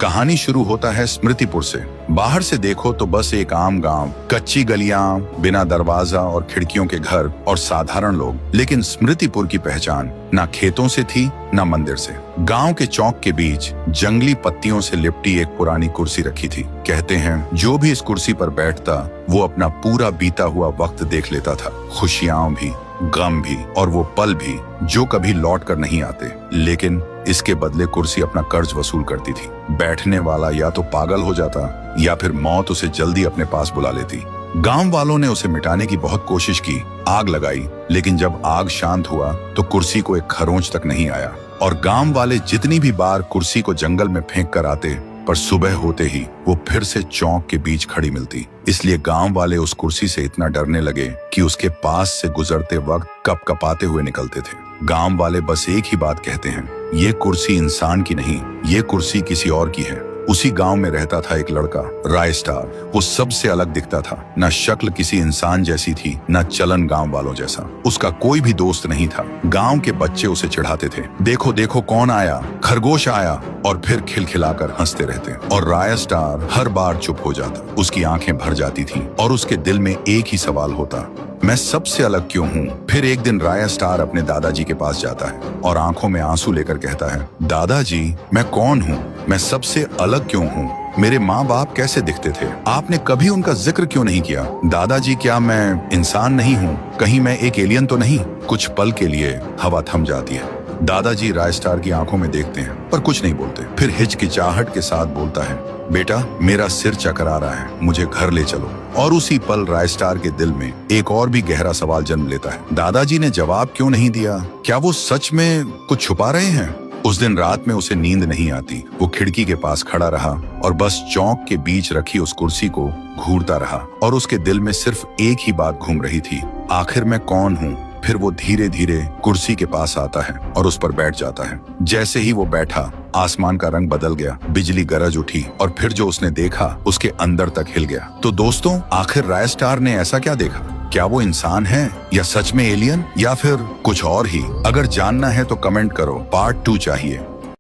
कहानी शुरू होता है स्मृतिपुर से। बाहर से देखो तो बस एक आम गांव, कच्ची गलियां, बिना दरवाजा और खिड़कियों के घर और साधारण लोग। लेकिन स्मृतिपुर की पहचान ना खेतों से थी ना मंदिर से। गांव के चौक के बीच जंगली पत्तियों से लिपटी एक पुरानी कुर्सी रखी थी। कहते हैं जो भी इस कुर्सी पर बैठता वो अपना पूरा बीता हुआ वक्त देख लेता था, खुशियां भी, गम भी और वो पल भी जो कभी लौट कर नहीं आते। लेकिन इसके बदले कुर्सी अपना कर्ज वसूल करती थी। बैठने वाला या तो पागल हो जाता या फिर मौत उसे जल्दी अपने पास बुला लेती। गांव वालों ने उसे मिटाने की बहुत कोशिश की, आग लगाई, लेकिन जब आग शांत हुआ तो कुर्सी को एक खरोंच तक नहीं आया। और गांव वाले जितनी भी बार कुर्सी को जंगल में फेंक कर आते, पर सुबह होते ही वो फिर से चौक के बीच खड़ी मिलती। इसलिए गांव वाले उस कुर्सी से इतना डरने लगे कि उसके पास से गुजरते वक्त कपकपाते हुए निकलते थे। गांव वाले बस एक ही बात कहते हैं, ये कुर्सी इंसान की नहीं, ये कुर्सी किसी और की है। उसी गांव में रहता था एक लड़का, राय स्टार। वो सबसे अलग दिखता था। न शक्ल किसी इंसान जैसी थी, न चलन गांव वालों जैसा। उसका कोई भी दोस्त नहीं था। गांव के बच्चे उसे चिढ़ाते थे, देखो देखो कौन आया, खरगोश आया, और फिर खिलखिलाकर हंसते रहते। और राय स्टार हर बार चुप हो जाता। उसकी आंखें भर जाती थीं और उसके दिल में एक ही सवाल होता, मैं सबसे अलग क्यों हूँ। फिर एक दिन राय स्टार अपने दादाजी के पास जाता है और आंखों में आंसू लेकर कहता है, दादाजी मैं कौन हूँ, मैं सबसे अलग क्यों हूँ, मेरे माँ बाप कैसे दिखते थे, आपने कभी उनका जिक्र क्यों नहीं किया। दादाजी क्या मैं इंसान नहीं हूँ, कहीं मैं एक एलियन तो नहीं। कुछ पल के लिए हवा थम जाती है। दादाजी राय स्टार की आंखों में देखते हैं पर कुछ नहीं बोलते। फिर हिचकिचाहट के साथ बोलता है, बेटा मेरा सिर चकरा रहा है, मुझे घर ले चलो। और उसी पल राय स्टार के दिल में एक और भी गहरा सवाल जन्म लेता है, दादाजी ने जवाब क्यों नहीं दिया, क्या वो सच में कुछ छुपा रहे हैं। उस दिन रात में उसे नींद नहीं आती। वो खिड़की के पास खड़ा रहा और बस चौक के बीच रखी उस कुर्सी को घूरता रहा। और उसके दिल में सिर्फ एक ही बात घूम रही थी, आखिर मैं कौन हूँ। फिर वो धीरे धीरे कुर्सी के पास आता है और उस पर बैठ जाता है। जैसे ही वो बैठा, आसमान का रंग बदल गया, बिजली गरज उठी और फिर जो उसने देखा उसके अंदर तक हिल गया। तो दोस्तों, आखिर राय स्टार ने ऐसा क्या देखा? क्या वो इंसान है या सच में एलियन या फिर कुछ और ही? अगर जानना है तो कमेंट करो, पार्ट 2 चाहिए।